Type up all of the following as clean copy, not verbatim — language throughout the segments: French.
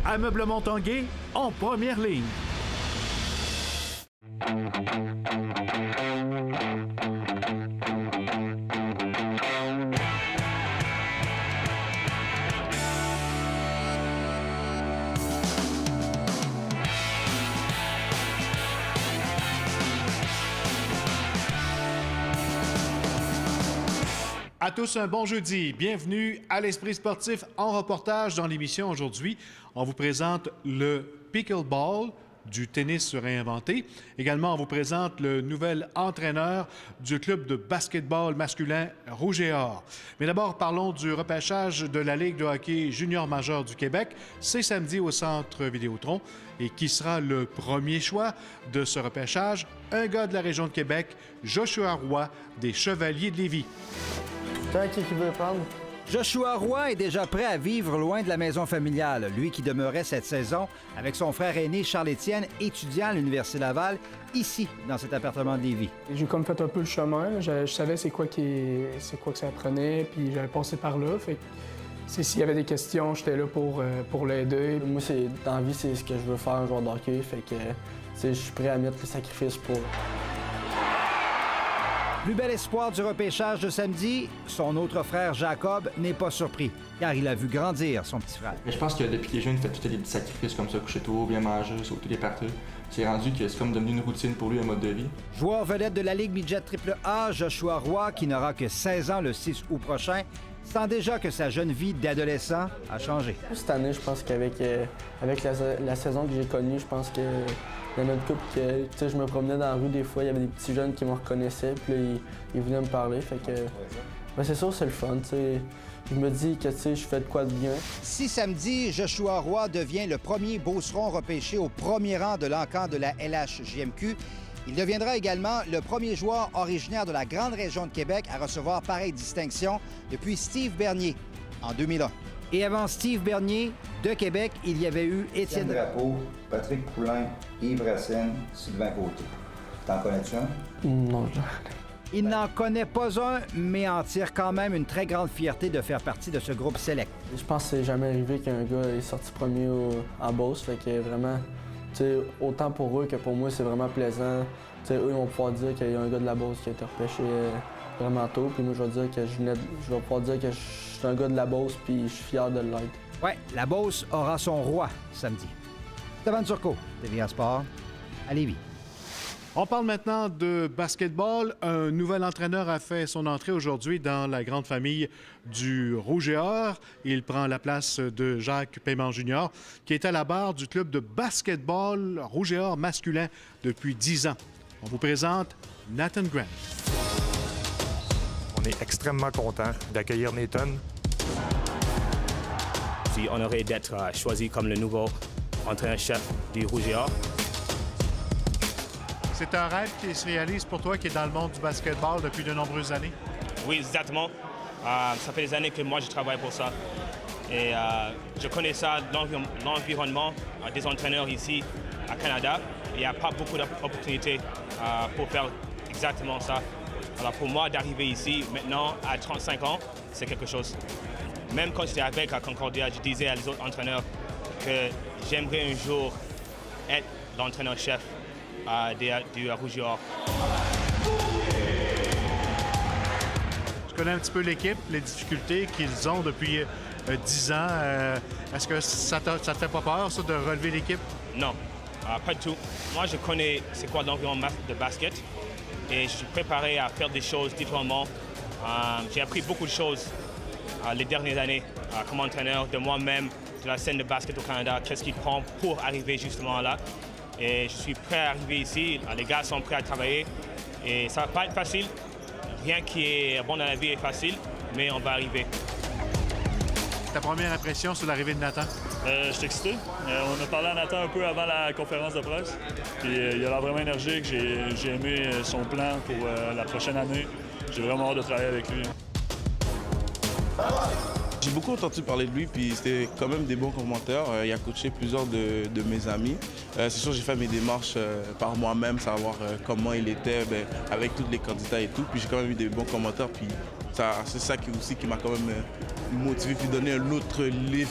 Ameublement Tanguay en première ligne. À tous, un bon jeudi. Bienvenue à l'Esprit sportif en reportage dans l'émission aujourd'hui. On vous présente le pickleball, du tennis réinventé. Également, on vous présente le nouvel entraîneur du club de basketball masculin Rouge et Or. Mais d'abord, parlons du repêchage de la Ligue de hockey junior majeur du Québec. C'est samedi au Centre Vidéotron. Et qui sera le premier choix de ce repêchage? Un gars de la région de Québec, Joshua Roy, des Chevaliers de Lévis. Qui veut prendre? Joshua Roy est déjà prêt à vivre loin de la maison familiale, lui qui demeurait cette saison avec son frère aîné Charles-Étienne, étudiant à l'Université Laval, ici, dans cet appartement de Lévis. J'ai comme fait un peu le chemin. Je savais c'est quoi que ça prenait, puis j'avais passé par là. Fait que s'il y avait des questions, j'étais là pour l'aider. Moi, dans la vie, c'est ce que je veux faire, un joueur de hockey. Fait que je suis prêt à mettre le sacrifice pour. Plus bel espoir du repêchage de samedi, son autre frère Jacob n'est pas surpris, car il a vu grandir son petit frère. Mais je pense que depuis qu'il est jeune, il fait tous les petits sacrifices comme ça, coucher tôt, bien manger, sauter les parties. C'est rendu que c'est comme devenu une routine pour lui, un mode de vie. Joueur vedette de la Ligue Midget AAA, Joshua Roy, qui n'aura que 16 ans le 6 août prochain, sent déjà que sa jeune vie d'adolescent a changé. Cette année, je pense qu'avec la saison que j'ai connue, je pense que il y en a une couple que je me promenais dans la rue des fois, il y avait des petits jeunes qui me reconnaissaient, puis là, ils venaient me parler. Fait que c'est sûr, c'est le fun. Je me dis que je fais de quoi de bien. Si samedi, Joshua Roy devient le premier Beauceron repêché au premier rang de l'encan de la LHJMQ, il deviendra également le premier joueur originaire de la grande région de Québec à recevoir pareille distinction depuis Steve Bernier en 2001. Et avant Steve Bernier, de Québec, il y avait eu Étienne Drapeau, Patrick Poulain, Yves Racine, Sylvain Côté. T'en connais-tu un? Non, Il n'en connaît pas un, mais en tire quand même une très grande fierté de faire partie de ce groupe select. Je pense que c'est jamais arrivé qu'un gars est sorti premier en Beauce. Fait que vraiment, autant pour eux que pour moi, c'est vraiment plaisant. Eux, ils vont pouvoir dire qu'il y a un gars de la Beauce qui a été repêché vraiment tôt. Puis moi, je vais dire que je vais pouvoir dire que je suis un gars de la Beauce, puis je suis fier de l'être. Ouais, la Beauce aura son roi samedi. Stéphane Turcot, TVA Sport, à Lévis. On parle maintenant de basketball. Un nouvel entraîneur a fait son entrée aujourd'hui dans la grande famille du Rouge et Or. Il prend la place de Jacques Paiement Jr., qui est à la barre du club de basketball Rouge et Or masculin depuis 10 ans. On vous présente Nathan Grant. On est extrêmement content d'accueillir Nathan. Je suis honoré d'être choisi comme le nouveau entraîneur-chef du Rouge et Or. C'est un rêve qui se réalise pour toi qui est dans le monde du basketball depuis de nombreuses années? Oui, exactement. Ça fait des années que moi, je travaille pour ça. Et je connais ça, l'environnement des entraîneurs ici à Canada. Il n'y a pas beaucoup d'opportunités pour faire exactement ça. Alors pour moi, d'arriver ici maintenant à 35 ans, c'est quelque chose. Même quand j'étais avec à Concordia, je disais à les autres entraîneurs que j'aimerais un jour être l'entraîneur-chef du Rouge et Or. Tu connais un petit peu l'équipe, les difficultés qu'ils ont depuis 10 ans. Est-ce que ça te fait pas peur, ça, de relever l'équipe? Non, pas du tout. Moi, je connais c'est quoi l'environnement de basket et je suis préparé à faire des choses différemment. J'ai appris beaucoup de choses les dernières années comme entraîneur de moi-même, de la scène de basket au Canada, qu'est-ce qu'il prend pour arriver justement là. Et je suis prêt à arriver ici. Les gars sont prêts à travailler. Et ça va pas être facile. Rien qui est bon dans la vie est facile, mais on va arriver. Ta première impression sur l'arrivée de Nathan? Je suis excité. On a parlé à Nathan un peu avant la conférence de presse. Puis, il a l'air vraiment énergique. J'ai aimé son plan pour la prochaine année. J'ai vraiment hâte de travailler avec lui. J'ai beaucoup entendu parler de lui, puis c'était quand même des bons commentaires. Il a coaché plusieurs de mes amis. C'est sûr, j'ai fait mes démarches par moi-même, savoir comment il était avec tous les candidats et tout. Puis j'ai quand même eu des bons commentaires, puis c'est ça qui m'a quand même motiver puis donner un autre livre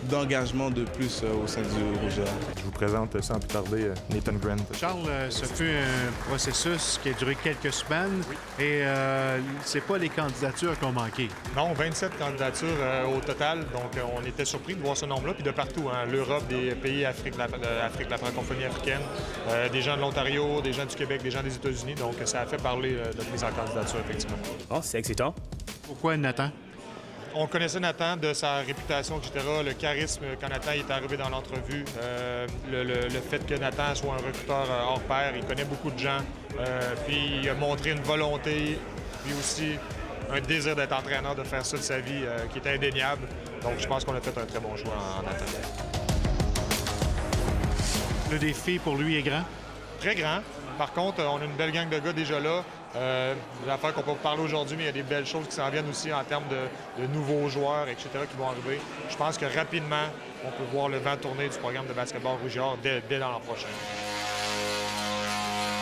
d'engagement de plus au sein du Rouge. Je vous présente sans plus tarder Nathan Grant. Charles, ce fut un processus qui a duré quelques semaines et c'est pas les candidatures qui ont manqué. Non, 27 candidatures au total, donc on était surpris de voir ce nombre-là, puis de partout, hein, l'Europe, des pays Afrique, la francophonie africaine, des gens de l'Ontario, des gens du Québec, des gens des États-Unis, donc ça a fait parler de mise en candidature, effectivement. Oh, c'est excitant. Pourquoi Nathan? On connaissait Nathan de sa réputation, etc., le charisme quand Nathan est arrivé dans l'entrevue, le fait que Nathan soit un recruteur hors pair, il connaît beaucoup de gens, puis il a montré une volonté, puis aussi un désir d'être entraîneur, de faire ça de sa vie qui est indéniable. Donc je pense qu'on a fait un très bon choix en Nathan. Le défi pour lui est grand? Très grand. Par contre, on a une belle gang de gars déjà là. L'affaire qu'on peut parler aujourd'hui, mais il y a des belles choses qui s'en viennent aussi en termes de nouveaux joueurs, etc., qui vont arriver. Je pense que rapidement, on peut voir le vent tourner du programme de basketball Rouge-Or dès l'an prochain.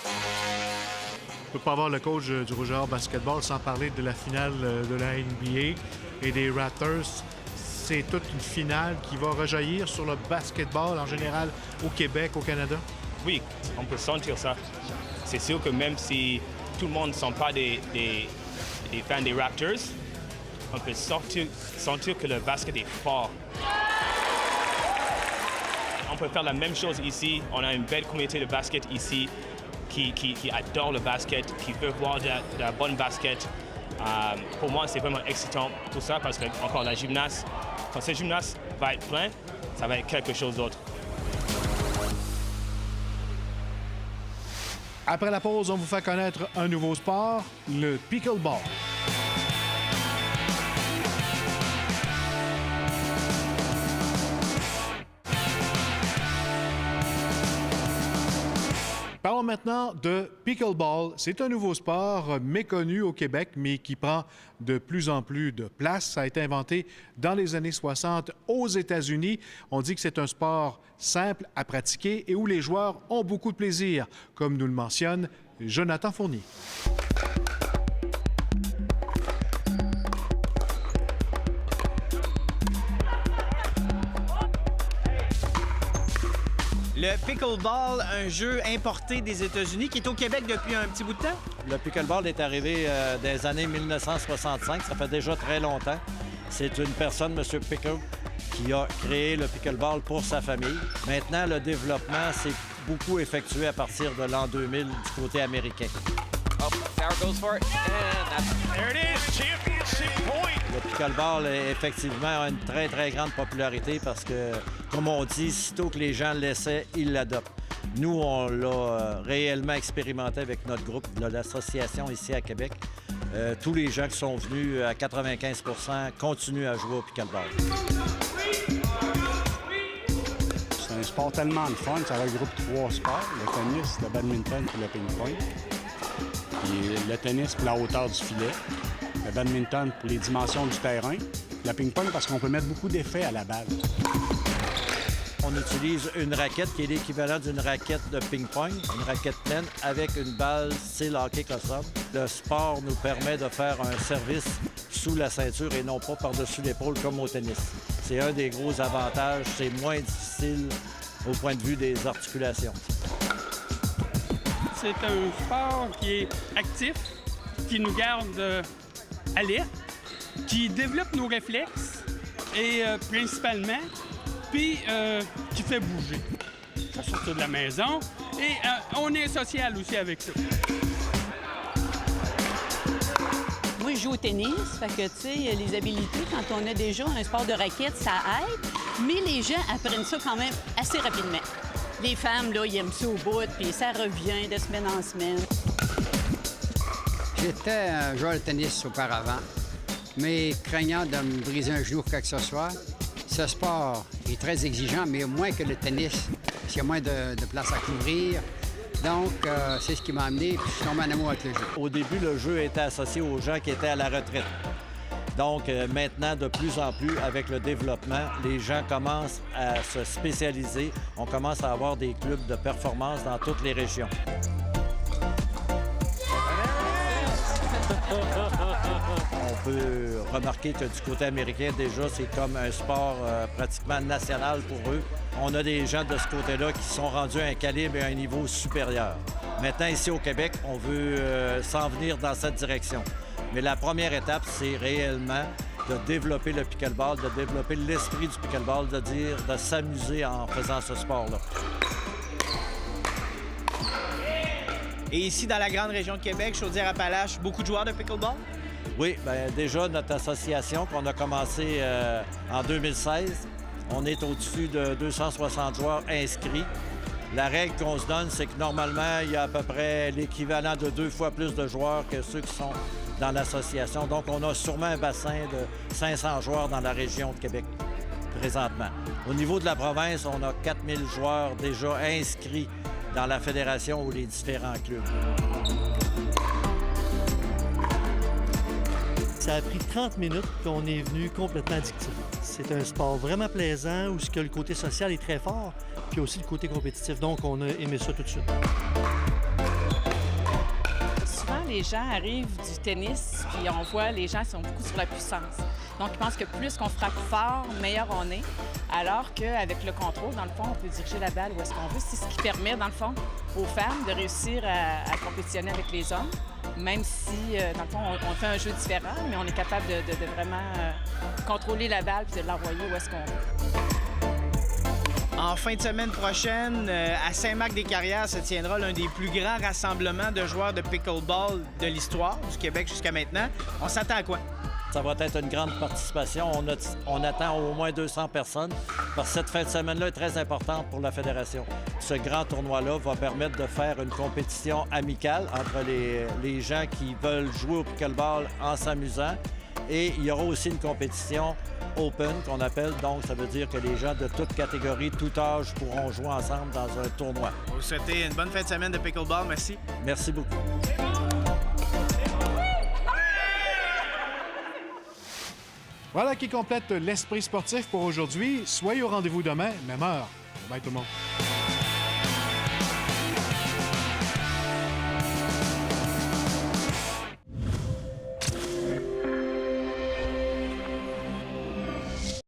On ne peut pas avoir le coach du Rouge-Or basketball sans parler de la finale de la NBA et des Raptors. C'est toute une finale qui va rejaillir sur le basketball en général au Québec, au Canada? Oui, on peut sentir ça. C'est sûr que même si tout le monde ne sont pas des fans des Raptors, on peut sentir que le basket est fort. On peut faire la même chose ici. On a une belle communauté de basket ici qui adore le basket, qui veut voir de la bonne basket. Pour moi, c'est vraiment excitant tout ça parce que, encore, la gymnase, quand ce gymnase va être plein, ça va être quelque chose d'autre. Après la pause, on vous fait connaître un nouveau sport, le pickleball. Parlons maintenant de pickleball. C'est un nouveau sport méconnu au Québec, mais qui prend de plus en plus de place. Ça a été inventé dans les années 60 aux États-Unis. On dit que c'est un sport simple à pratiquer et où les joueurs ont beaucoup de plaisir, comme nous le mentionne Jonathan Fournier. Le pickleball, un jeu importé des États-Unis qui est au Québec depuis un petit bout de temps? Le pickleball est arrivé dans les années 1965. Ça fait déjà très longtemps. C'est une personne, M. Pickle, qui a créé le pickleball pour sa famille. Maintenant, le développement s'est beaucoup effectué à partir de l'an 2000 du côté américain. Oh, Sauer goes for it. And there it is, championship point! Le pickleball, effectivement, a une très, très grande popularité parce que, comme on dit, sitôt que les gens l'essaient, ils l'adoptent. Nous, on l'a réellement expérimenté avec notre groupe de l'association ici à Québec. Tous les gens qui sont venus, à 95 % continuent à jouer au pickleball. C'est un sport tellement de fun. Ça regroupe 3 sports, le tennis, le badminton et le ping-pong. Puis le tennis pour la hauteur du filet, le badminton pour les dimensions du terrain, le ping-pong parce qu'on peut mettre beaucoup d'effets à la balle. On utilise une raquette qui est l'équivalent d'une raquette de ping-pong, une raquette pleine avec une balle style hockey cossom. Le sport nous permet de faire un service sous la ceinture et non pas par-dessus l'épaule comme au tennis. C'est un des gros avantages. C'est moins difficile au point de vue des articulations. C'est un sport qui est actif, qui nous garde alertes, qui développe nos réflexes et principalement, puis qui fait bouger. Ça sort de la maison et on est social aussi avec ça. Moi, je joue au tennis, fait que, tu sais, les habiletés, quand on a déjà un sport de raquette, ça aide, mais les gens apprennent ça quand même assez rapidement. Les femmes, là, ils aiment ça au bout, puis ça revient de semaine en semaine. J'étais un joueur de tennis auparavant, mais craignant de me briser un genou ou quoi que ce soit, ce sport est très exigeant, mais moins que le tennis, parce qu'il y a moins de place à couvrir. Donc, c'est ce qui m'a amené, puis je suis tombé en amour avec le jeu. Au début, le jeu était associé aux gens qui étaient à la retraite. Donc, maintenant, de plus en plus, avec le développement, les gens commencent à se spécialiser. On commence à avoir des clubs de performance dans toutes les régions. On peut remarquer que du côté américain, déjà, c'est comme un sport pratiquement national pour eux. On a des gens de ce côté-là qui sont rendus à un calibre et à un niveau supérieur. Maintenant, ici au Québec, on veut s'en venir dans cette direction. Mais la première étape, c'est réellement de développer le pickleball, de développer l'esprit du pickleball, de s'amuser en faisant ce sport-là. Et ici, dans la grande région de Québec, Chaudière-Appalaches, beaucoup de joueurs de pickleball? Oui, bien déjà, notre association qu'on a commencé en 2016, on est au-dessus de 260 joueurs inscrits. La règle qu'on se donne, c'est que normalement, il y a à peu près l'équivalent de 2 fois plus de joueurs que ceux qui sont dans l'association. Donc, on a sûrement un bassin de 500 joueurs dans la région de Québec présentement. Au niveau de la province, on a 4000 joueurs déjà inscrits dans la fédération ou les différents clubs. Ça a pris 30 minutes qu'on est venu complètement addictif. C'est un sport vraiment plaisant où le côté social est très fort, puis aussi le côté compétitif. Donc, on a aimé ça tout de suite. Souvent, les gens arrivent du tennis, puis on voit les gens sont beaucoup sur la puissance. Donc, ils pensent que plus qu'on frappe fort, meilleur on est. Alors qu'avec le contrôle, dans le fond, on peut diriger la balle où est-ce qu'on veut. C'est ce qui permet, dans le fond, aux femmes de réussir à compétitionner avec les hommes. Même si, dans le fond, on fait un jeu différent, mais on est capable de vraiment contrôler la balle et de l'envoyer où est-ce qu'on veut. En fin de semaine prochaine, à Saint-Marc-des-Carrières, se tiendra l'un des plus grands rassemblements de joueurs de pickleball de l'histoire du Québec jusqu'à maintenant. On s'attend à quoi? Ça va être une grande participation. On attend au moins 200 personnes parce que cette fin de semaine-là est très importante pour la fédération. Ce grand tournoi-là va permettre de faire une compétition amicale entre les gens qui veulent jouer au pickleball en s'amusant. Et il y aura aussi une compétition open qu'on appelle. Donc, ça veut dire que les gens de toute catégorie, tout âge pourront jouer ensemble dans un tournoi. On vous souhaite une bonne fin de semaine de pickleball. Merci. Merci beaucoup. Voilà qui complète l'esprit sportif pour aujourd'hui. Soyez au rendez-vous demain, même heure. Bye tout le monde.